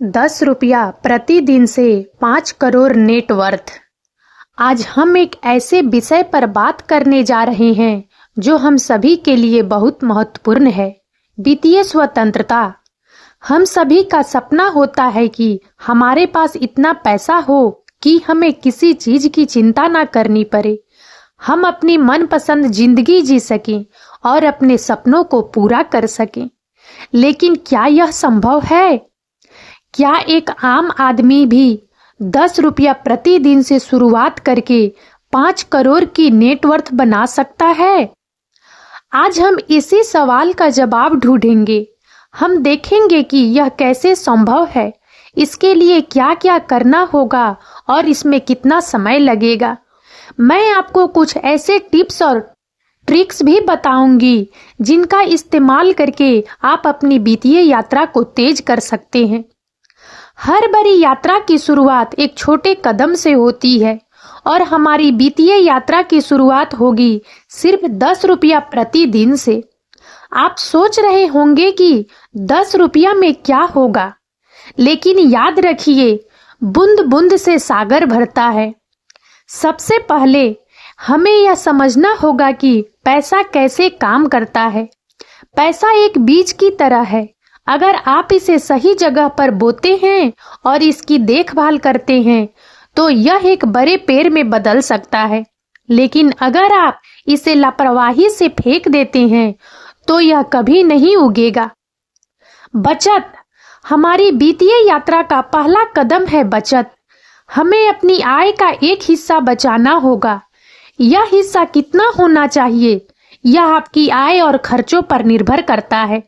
10 रुपया प्रतिदिन से 5 करोड़ नेटवर्थ। आज हम एक ऐसे विषय पर बात करने जा रहे हैं जो हम सभी के लिए बहुत महत्वपूर्ण है, वित्तीय स्वतंत्रता। हम सभी का सपना होता है कि हमारे पास इतना पैसा हो कि हमें किसी चीज की चिंता ना करनी पड़े, हम अपनी मनपसंद जिंदगी जी सकें और अपने सपनों को पूरा कर सकें। लेकिन क्या यह संभव है? क्या एक आम आदमी भी 10 रुपया प्रतिदिन से शुरुआत करके 5 करोड़ की नेटवर्थ बना सकता है? आज हम इसी सवाल का जवाब ढूंढेंगे। हम देखेंगे कि यह कैसे संभव है, इसके लिए क्या क्या करना होगा और इसमें कितना समय लगेगा। मैं आपको कुछ ऐसे टिप्स और ट्रिक्स भी बताऊंगी जिनका इस्तेमाल करके आप अपनी वित्तीय यात्रा को तेज कर सकते हैं। हर बड़ी यात्रा की शुरुआत एक छोटे कदम से होती है और हमारी वित्तीय यात्रा की शुरुआत होगी सिर्फ 10 रुपया प्रतिदिन से। आप सोच रहे होंगे कि 10 रुपया में क्या होगा, लेकिन याद रखिए, बूंद बूंद से सागर भरता है। सबसे पहले हमें यह समझना होगा कि पैसा कैसे काम करता है। पैसा एक बीज की तरह है। अगर आप इसे सही जगह पर बोते हैं और इसकी देखभाल करते हैं तो यह एक बड़े पेड़ में बदल सकता है। लेकिन अगर आप इसे लापरवाही से फेंक देते हैं तो यह कभी नहीं उगेगा। बचत हमारी वित्तीय यात्रा का पहला कदम है। बचत हमें अपनी आय का एक हिस्सा बचाना होगा। यह हिस्सा कितना होना चाहिए, यह आपकी आय और खर्चों पर निर्भर करता है,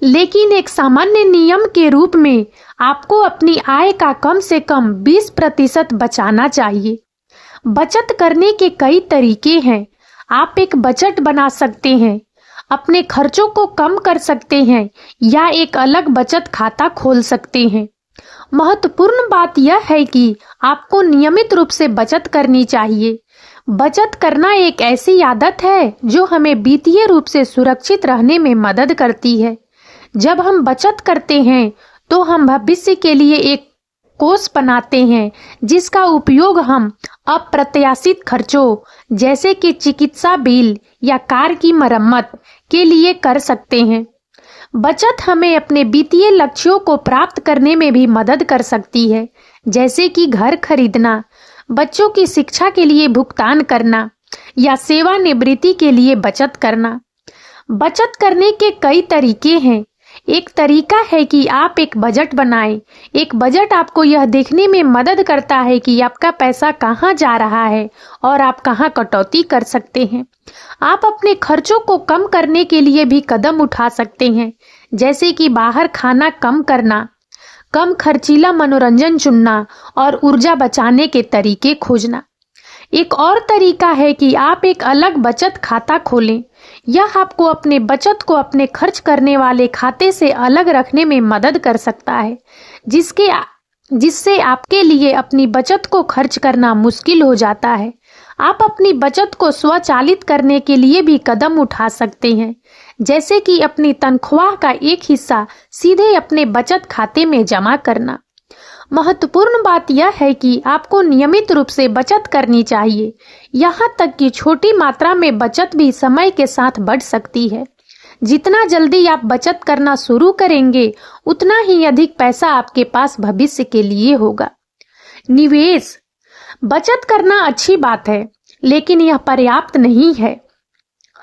लेकिन एक सामान्य नियम के रूप में आपको अपनी आय का कम से कम 20% बचाना चाहिए। बचत करने के कई तरीके हैं। आप एक बजट बना सकते हैं, अपने खर्चों को कम कर सकते हैं या एक अलग बचत खाता खोल सकते हैं। महत्वपूर्ण बात यह है कि आपको नियमित रूप से बचत करनी चाहिए। बचत करना एक ऐसी आदत है जो हमें वित्तीय रूप से सुरक्षित रहने में मदद करती है। जब हम बचत करते हैं तो हम भविष्य के लिए एक कोष बनाते हैं जिसका उपयोग हम अप्रत्याशित खर्चों जैसे कि चिकित्सा बिल या कार की मरम्मत के लिए कर सकते हैं। बचत हमें अपने वित्तीय लक्ष्यों को प्राप्त करने में भी मदद कर सकती है, जैसे कि घर खरीदना, बच्चों की शिक्षा के लिए भुगतान करना या सेवानिवृत्ति के लिए बचत करना। बचत करने के कई तरीके हैं। एक तरीका है कि आप एक बजट बनाएं। एक बजट आपको यह देखने में मदद करता है कि आपका पैसा कहां जा रहा है और आप कहां कटौती कर सकते हैं। आप अपने खर्चों को कम करने के लिए भी कदम उठा सकते हैं, जैसे कि बाहर खाना कम करना, कम खर्चीला मनोरंजन चुनना और ऊर्जा बचाने के तरीके खोजना। एक और तरीका है कि आप एक अलग बचत खाता खोलें। यह आपको अपने बचत को अपने खर्च करने वाले खाते से अलग रखने में मदद कर सकता है, जिससे आपके लिए अपनी बचत को खर्च करना मुश्किल हो जाता है। आप अपनी बचत को स्वचालित करने के लिए भी कदम उठा सकते हैं, जैसे कि अपनी तनख्वाह का एक हिस्सा सीधे अपने बचत खाते में जमा करना। महत्वपूर्ण बात यह है कि आपको नियमित रूप से बचत करनी चाहिए। यहाँ तक कि छोटी मात्रा में बचत भी समय के साथ बढ़ सकती है। जितना जल्दी आप बचत करना शुरू करेंगे, उतना ही अधिक पैसा आपके पास भविष्य के लिए होगा। निवेश बचत करना अच्छी बात है, लेकिन यह पर्याप्त नहीं है।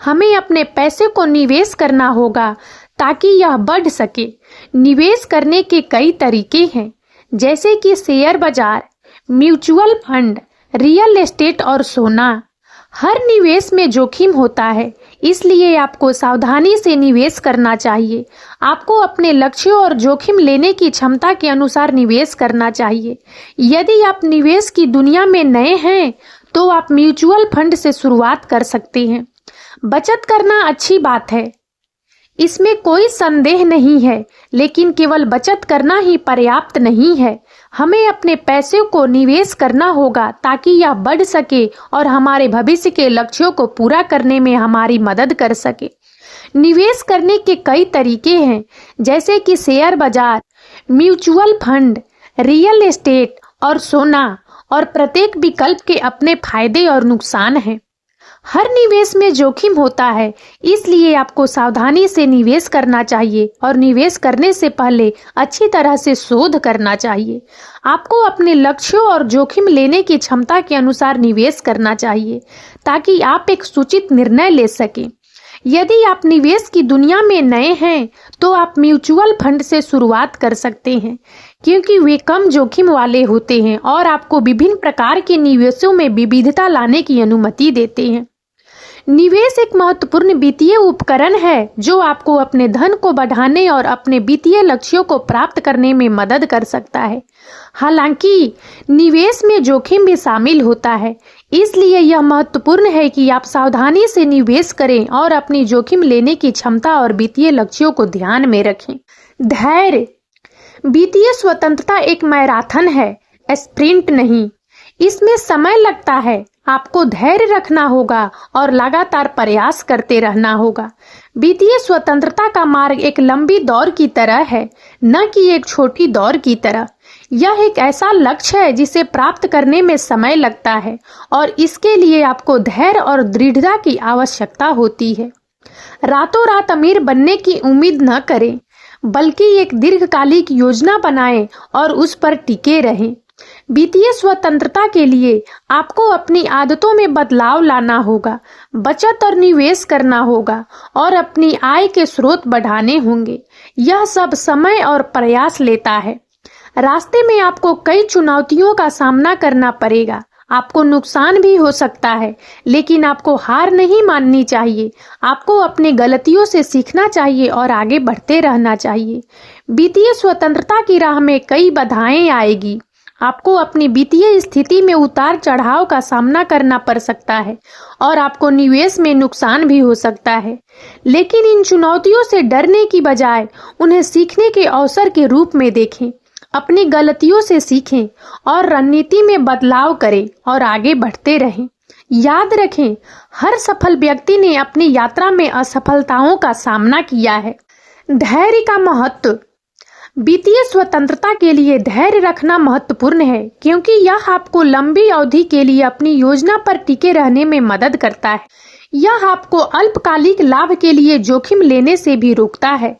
हमें अपने पैसे को निवेश करना होगा ताकि यह बढ़ सके। निवेश करने के कई तरीके हैं, जैसे कि शेयर बाजार, म्यूचुअल फंड, रियल एस्टेट और सोना। हर निवेश में जोखिम होता है, इसलिए आपको सावधानी से निवेश करना चाहिए। आपको अपने लक्ष्यों और जोखिम लेने की क्षमता के अनुसार निवेश करना चाहिए। यदि आप निवेश की दुनिया में नए हैं तो आप म्यूचुअल फंड से शुरुआत कर सकते हैं। बचत करना अच्छी बात है, इसमें कोई संदेह नहीं है, लेकिन केवल बचत करना ही पर्याप्त नहीं है। हमें अपने पैसे को निवेश करना होगा ताकि यह बढ़ सके और हमारे भविष्य के लक्ष्यों को पूरा करने में हमारी मदद कर सके। निवेश करने के कई तरीके हैं, जैसे कि शेयर बाजार, म्यूचुअल फंड, रियल एस्टेट और सोना और प्रत्येक विकल्प के अपने फायदे और नुकसान हैं। हर निवेश में जोखिम होता है, इसलिए आपको सावधानी से निवेश करना चाहिए और निवेश करने से पहले अच्छी तरह से शोध करना चाहिए। आपको अपने लक्ष्यों और जोखिम लेने की क्षमता के अनुसार निवेश करना चाहिए ताकि आप एक सूचित निर्णय ले सकें। यदि आप निवेश की दुनिया में नए हैं तो आप म्यूचुअल फंड से शुरुआत कर सकते हैं क्योंकि वे कम जोखिम वाले होते हैं और आपको विभिन्न प्रकार के निवेशों में विविधता लाने की अनुमति देते हैं। निवेश एक महत्वपूर्ण वित्तीय उपकरण है जो आपको अपने धन को बढ़ाने और अपने वित्तीय लक्ष्यों को प्राप्त करने में मदद कर सकता है। हालांकि निवेश में जोखिम भी शामिल होता है, इसलिए यह महत्वपूर्ण है कि आप सावधानी से निवेश करें और अपनी जोखिम लेने की क्षमता और वित्तीय लक्ष्यों को ध्यान में रखें। धैर्य। वित्तीय स्वतंत्रता एक मैराथन है, स्प्रिंट नहीं। इसमें समय लगता है, आपको धैर्य रखना होगा और लगातार प्रयास करते रहना होगा। वित्तीय स्वतंत्रता का मार्ग एक लंबी दौड़ की तरह है, न कि एक छोटी दौड़ की तरह। यह एक ऐसा लक्ष्य है जिसे प्राप्त करने में समय लगता है और इसके लिए आपको धैर्य और दृढ़ता की आवश्यकता होती है। रातों रात अमीर बनने की उम्मीद न करें, बल्कि एक दीर्घकालिक योजना बनाएं और उस पर टिके रहें। वित्तीय स्वतंत्रता के लिए आपको अपनी आदतों में बदलाव लाना होगा, बचत और निवेश करना होगा और अपनी आय के स्रोत बढ़ाने होंगे। यह सब समय और प्रयास लेता है। रास्ते में आपको कई चुनौतियों का सामना करना पड़ेगा। आपको नुकसान भी हो सकता है, लेकिन आपको हार नहीं माननी चाहिए। आपको अपनी गलतियों से सीखना चाहिए और आगे बढ़ते रहना चाहिए। वित्तीय स्वतंत्रता की राह में कई बाधाएं आएगी। आपको अपनी वित्तीय स्थिति में उतार चढ़ाव का सामना करना पड़ सकता है और आपको निवेश में नुकसान भी हो सकता है, लेकिन इन चुनौतियों से डरने की बजाय उन्हें सीखने के अवसर के रूप में देखें। अपनी गलतियों से सीखें और रणनीति में बदलाव करें और आगे बढ़ते रहें। याद रखें, हर सफल व्यक्ति ने अपनी यात्रा में असफलताओं का सामना किया है। धैर्य का महत्व। वित्तीय स्वतंत्रता के लिए धैर्य रखना महत्वपूर्ण है क्योंकि यह आपको लंबी अवधि के लिए अपनी योजना पर टिके रहने में मदद करता है। यह आपको अल्पकालिक लाभ के लिए जोखिम लेने से भी रोकता है।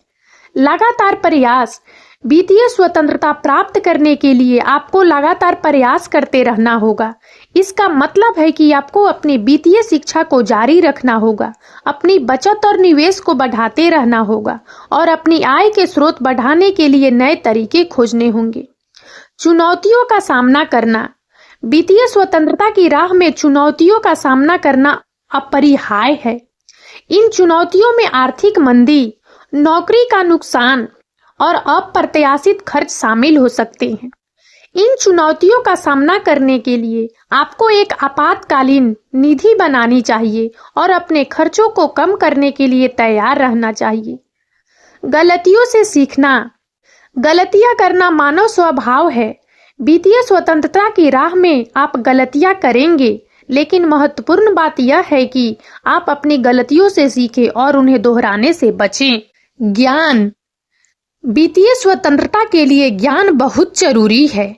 लगातार प्रयास। वित्तीय स्वतंत्रता प्राप्त करने के लिए आपको लगातार प्रयास करते रहना होगा। इसका मतलब है कि आपको अपनी वित्तीय शिक्षा को जारी रखना होगा, अपनी बचत और निवेश को बढ़ाते रहना होगा और अपनी आय के स्रोत बढ़ाने के लिए नए तरीके खोजने होंगे। चुनौतियों का सामना करना। वित्तीय स्वतंत्रता की राह में चुनौतियों का सामना करना अपरिहार्य है। इन चुनौतियों में आर्थिक मंदी, नौकरी का नुकसान और अप्रत्याशित खर्च शामिल हो सकते हैं। इन चुनौतियों का सामना करने के लिए आपको एक आपातकालीन निधि बनानी चाहिए और अपने खर्चों को कम करने के लिए तैयार रहना चाहिए। गलतियों से सीखना। गलतियां करना मानव स्वभाव है। वित्तीय स्वतंत्रता की राह में आप गलतियां करेंगे, लेकिन महत्वपूर्ण बात यह है कि आप अपनी गलतियों से सीखें और उन्हें दोहराने से बचें। ज्ञान। वित्तीय स्वतंत्रता के लिए ज्ञान बहुत जरूरी है।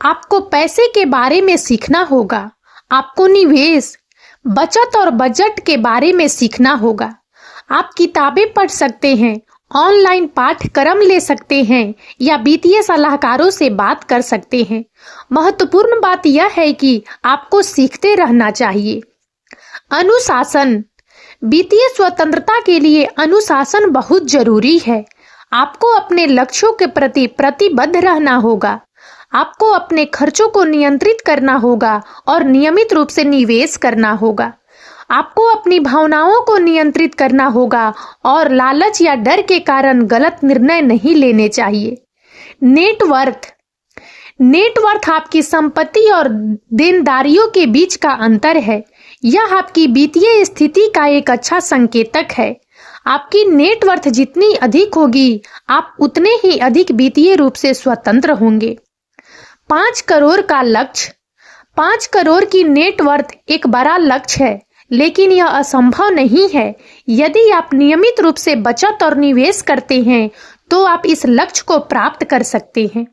आपको पैसे के बारे में सीखना होगा। आपको निवेश, बचत और बजट के बारे में सीखना होगा। आप किताबें पढ़ सकते हैं, ऑनलाइन पाठ्यक्रम ले सकते हैं या वित्तीय सलाहकारों से बात कर सकते हैं। महत्वपूर्ण बात यह है कि आपको सीखते रहना चाहिए। अनुशासन। वित्तीय स्वतंत्रता के लिए अनुशासन बहुत जरूरी है। आपको अपने लक्ष्यों के प्रति प्रतिबद्ध रहना होगा। आपको अपने खर्चों को नियंत्रित करना होगा और नियमित रूप से निवेश करना होगा। आपको अपनी भावनाओं को नियंत्रित करना होगा और लालच या डर के कारण गलत निर्णय नहीं लेने चाहिए। नेटवर्थ। नेटवर्थ आपकी संपत्ति और देनदारियों के बीच का अंतर है। यह आपकी वित्तीय स्थिति का एक अच्छा संकेतक है। आपकी नेटवर्थ जितनी अधिक होगी, आप उतने ही अधिक वित्तीय रूप से स्वतंत्र होंगे। 5 करोड़ का लक्ष्य। 5 करोड़ की नेटवर्थ एक बड़ा लक्ष्य है, लेकिन यह असंभव नहीं है। यदि आप नियमित रूप से बचत और निवेश करते हैं तो आप इस लक्ष्य को प्राप्त कर सकते हैं।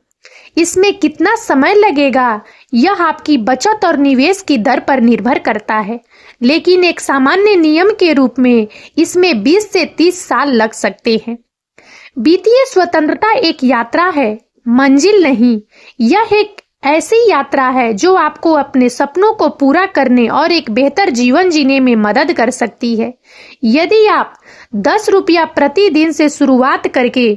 इसमें कितना समय लगेगा यह आपकी बचत और निवेश की दर पर निर्भर करता है, लेकिन एक सामान्य नियम के रूप में इसमें 20 से 30 साल लग सकते हैं। वित्तीय स्वतंत्रता एक यात्रा है, मंजिल नहीं। यह एक ऐसी यात्रा है जो आपको अपने सपनों को पूरा करने और एक बेहतर जीवन जीने में मदद कर सकती है। यदि आप 10 रुपया प्रतिदिन से शुरुआत करके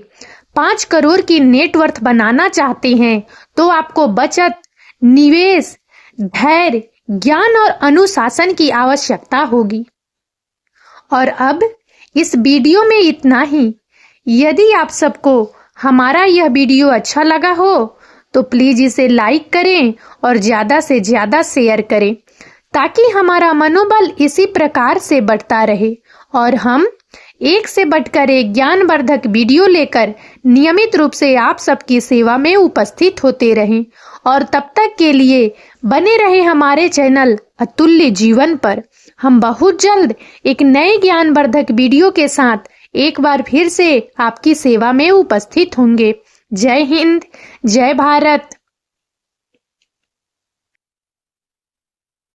5 करोड़ की नेटवर्थ बनाना चाहते हैं, तो आपको बचत, निवेश, धैर्य, ज्ञान और अनुशासन की आवश्यकता होगी। और अब इस वीडियो में इतना ही। यदि आप सबको हमारा यह वीडियो अच्छा लगा हो तो प्लीज इसे लाइक करें और ज्यादा से ज्यादा शेयर करें, ताकि हमारा मनोबल इसी प्रकार से बढ़ता रहे और हम एक से बढ़कर एक ज्ञानवर्धक वीडियो लेकर नियमित रूप से आप सबकी सेवा में उपस्थित होते रहें। और तब तक के लिए बने रहे हमारे चैनल अतुल्य जीवन पर। हम बहुत जल्द एक नए ज्ञानवर्धक वीडियो के साथ एक बार फिर से आपकी सेवा में उपस्थित होंगे। जय हिंद, जय भारत।